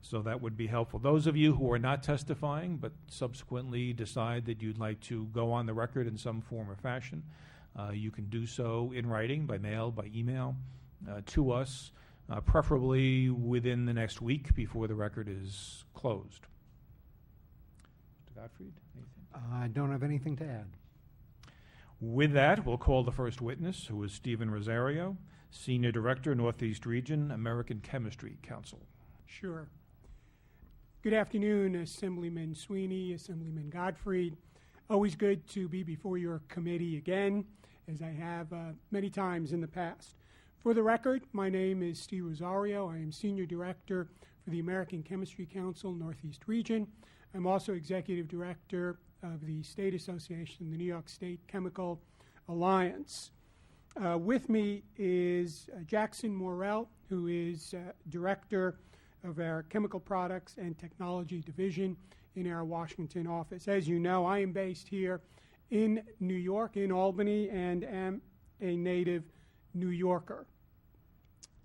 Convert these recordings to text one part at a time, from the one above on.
So that would be helpful. Those of you who are not testifying but subsequently decide that you'd like to go on the record in some form or fashion, you can do so in writing, by mail, by email, to us, preferably within the next week before the record is closed. Mr. Gottfried, anything? I don't have anything to add. With that, we'll call the first witness, who is Stephen Rosario, Senior Director, Northeast Region, American Chemistry Council. Sure. Good afternoon, Assemblyman Sweeney, Assemblyman Gottfried. Always good to be before your committee again, as I have many times in the past. For the record, my name is Steve Rosario. I am Senior Director for the American Chemistry Council, Northeast Region. I'm also Executive Director of the State Association, the New York State Chemical Alliance. With me is Jackson Morrell, who is Director of our Chemical Products and Technology Division in our Washington office. As you know, I am based here in New York, in Albany, and am a native New Yorker.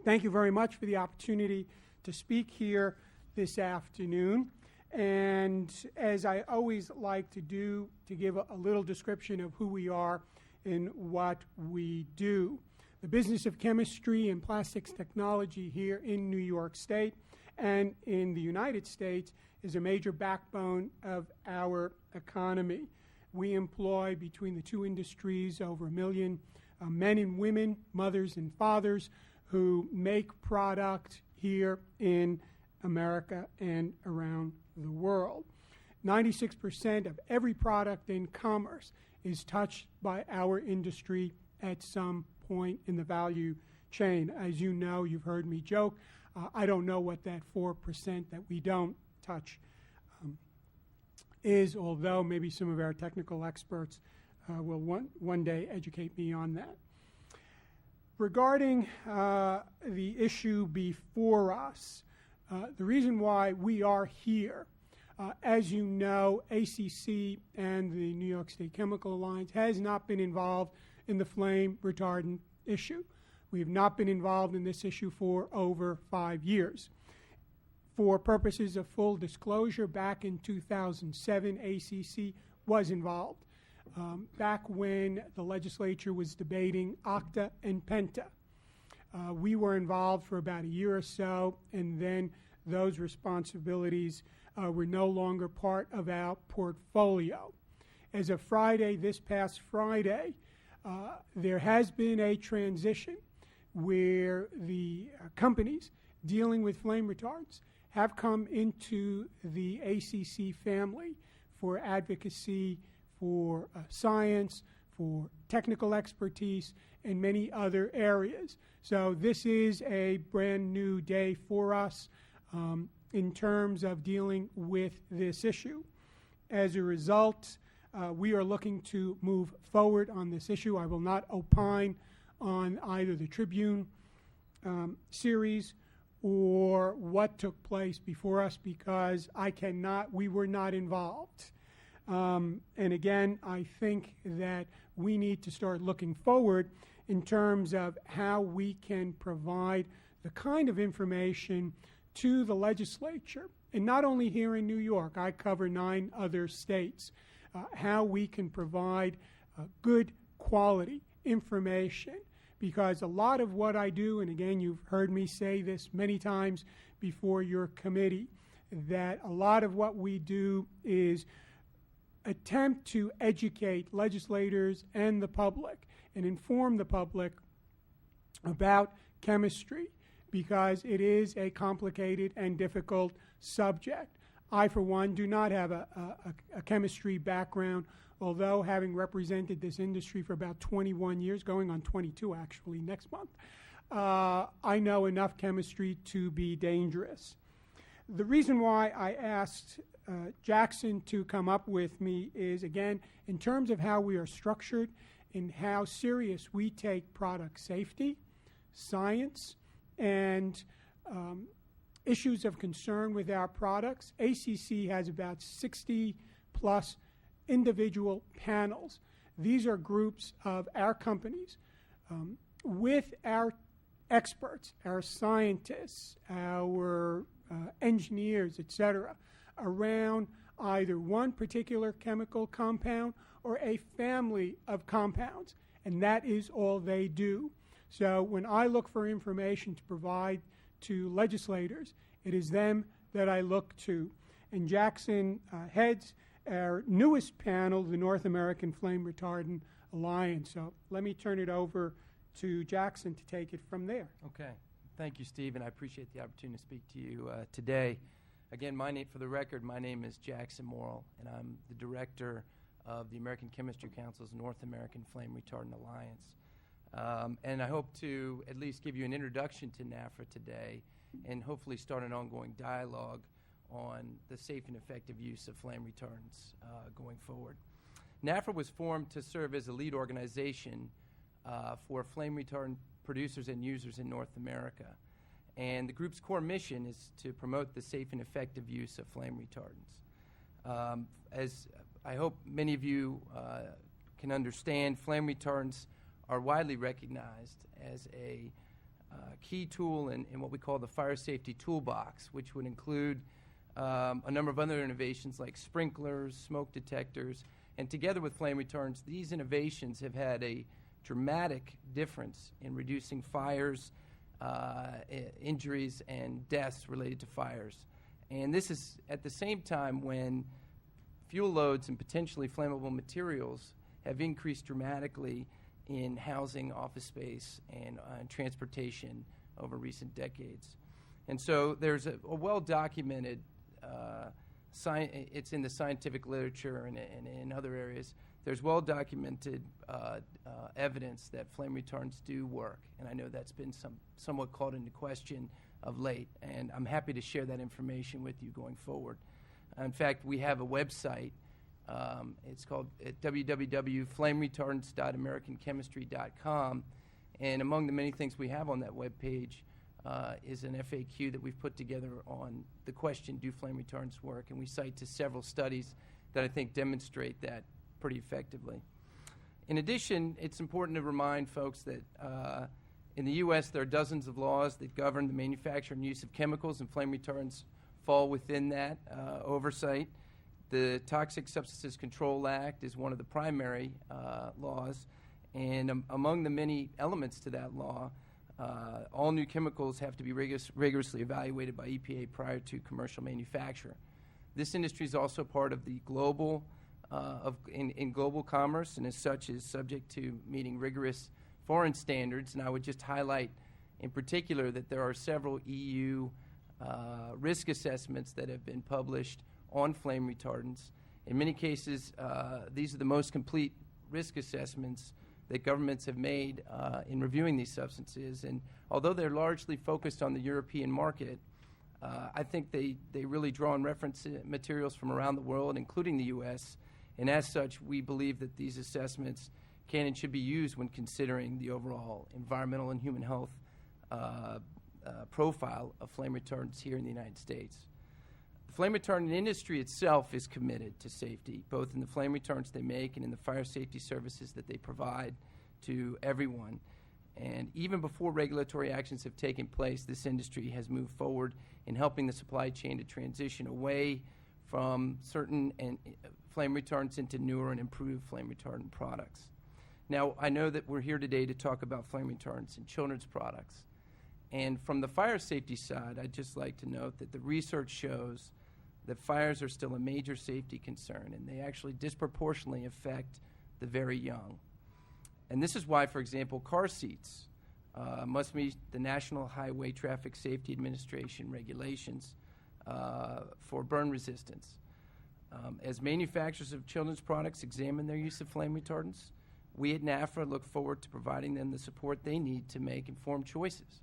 Thank you very much for the opportunity to speak here this afternoon. And as I always like to do, to give a little description of who we are and what we do. The business of chemistry and plastics technology here in New York State and in the United States is a major backbone of our economy. We employ, between the two industries, over 1 million men and women, mothers and fathers, who make product here in America and around the world. 96% of every product in commerce is touched by our industry at some point in the value chain. As you know, you've heard me joke, I don't know what that 4% that we don't touch is, although maybe some of our technical experts will one day educate me on that. Regarding the issue before us, the reason why we are here, as you know, ACC and the New York State Chemical Alliance has not been involved in the flame retardant issue. We have not been involved in this issue for over 5 years. For purposes of full disclosure, back in 2007, ACC was involved. Back when the legislature was debating Octa and Penta. We were involved for about a year or so, and then those responsibilities were no longer part of our portfolio. As of Friday, this past Friday, there has been a transition where the companies dealing with flame retardants have come into the ACC family for advocacy, for science, for technical expertise, and many other areas. So this is a brand new day for us in terms of dealing with this issue. As a result, we are looking to move forward on this issue. I will not opine on either the Tribune series or what took place before us, because we were not involved. And again, I think that we need to start looking forward in terms of how we can provide the kind of information to the legislature, and not only here in New York, I cover 9 other states, how we can provide good quality information, because a lot of what I do, and again, you've heard me say this many times before your committee, that a lot of what we do is attempt to educate legislators and the public and inform the public about chemistry, because it is a complicated and difficult subject. I, for one, do not have a chemistry background, although having represented this industry for about 21 years, going on 22 actually next month, I know enough chemistry to be dangerous. The reason why I asked Jackson to come up with me is, again, in terms of how we are structured and how serious we take product safety, science, and issues of concern with our products. ACC has about 60 plus individual panels. These are groups of our companies with our experts, our scientists, our engineers, etc., around either one particular chemical compound or a family of compounds, and that is all they do. So when I look for information to provide to legislators, it is them that I look to. And Jackson heads our newest panel, the North American Flame Retardant Alliance. So let me turn it over to Jackson to take it from there. Okay. Thank you, Steve, and I appreciate the opportunity to speak to you today. Again, for the record, my name is Jackson Morrill, and I'm the director of the American Chemistry Council's North American Flame Retardant Alliance. And I hope to at least give you an introduction to NAFRA today and hopefully start an ongoing dialogue on the safe and effective use of flame retardants going forward. NAFRA was formed to serve as a lead organization for flame retardant producers and users in North America. And the group's core mission is to promote the safe and effective use of flame retardants. As I hope many of you can understand, flame retardants are widely recognized as a key tool in what we call the fire safety toolbox, which would include a number of other innovations like sprinklers, smoke detectors, and together with flame retardants, these innovations have had a dramatic difference in reducing fires, injuries, and deaths related to fires. And this is at the same time when fuel loads and potentially flammable materials have increased dramatically in housing, office space, and transportation over recent decades. And so there's a well-documented, it's in the scientific literature and in other areas, there's well-documented evidence that flame retardants do work. And I know that's been somewhat called into question of late, and I'm happy to share that information with you going forward. In fact, we have a website. It's called www.flameretardants.americanchemistry.com, and among the many things we have on that webpage is an FAQ that we've put together on the question, do flame retardants work? And we cite to several studies that I think demonstrate that pretty effectively. In addition, it's important to remind folks that in the U.S. there are dozens of laws that govern the manufacture and use of chemicals, and flame retardants fall within that oversight. The Toxic Substances Control Act is one of the primary laws, and among the many elements to that law, all new chemicals have to be rigorously evaluated by EPA prior to commercial manufacture. This industry is also part of the global in global commerce, and as such is subject to meeting rigorous foreign standards. And I would just highlight in particular that there are several EU risk assessments that have been published on flame retardants. In many cases, these are the most complete risk assessments that governments have made in reviewing these substances. And although they're largely focused on the European market, I think they really draw on reference materials from around the world, including the U.S., and as such, we believe that these assessments can and should be used when considering the overall environmental and human health profile of flame retardants here in the United States. The flame retardant industry itself is committed to safety, both in the flame retardants they make and in the fire safety services that they provide to everyone. And even before regulatory actions have taken place, this industry has moved forward in helping the supply chain to transition away from certain flame retardants into newer and improved flame retardant products. Now, I know that we're here today to talk about flame retardants and children's products. And from the fire safety side, I'd just like to note that the research shows that fires are still a major safety concern, and they actually disproportionately affect the very young. And this is why, for example, car seats must meet the National Highway Traffic Safety Administration regulations for burn resistance. As manufacturers of children's products examine their use of flame retardants, we at NAFRA look forward to providing them the support they need to make informed choices.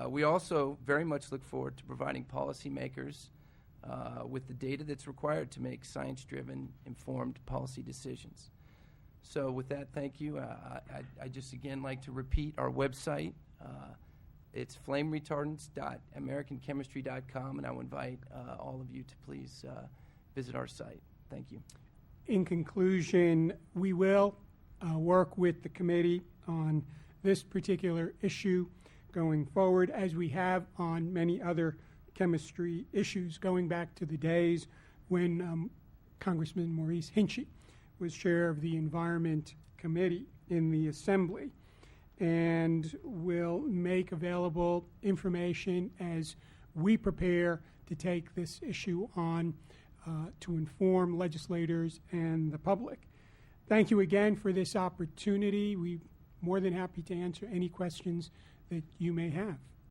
We also very much look forward to providing policymakers with the data that's required to make science-driven, informed policy decisions. So with that, thank you. I just again like to repeat our website. It's flameretardants.americanchemistry.com, and I will invite all of you to please visit our site. Thank you. In conclusion, we will work with the committee on this particular issue going forward, as we have on many other chemistry issues going back to the days when Congressman Maurice Hinchey was chair of the Environment Committee in the Assembly, and will make available information as we prepare to take this issue on to inform legislators and the public. Thank you again for this opportunity. We're more than happy to answer any questions that you may have.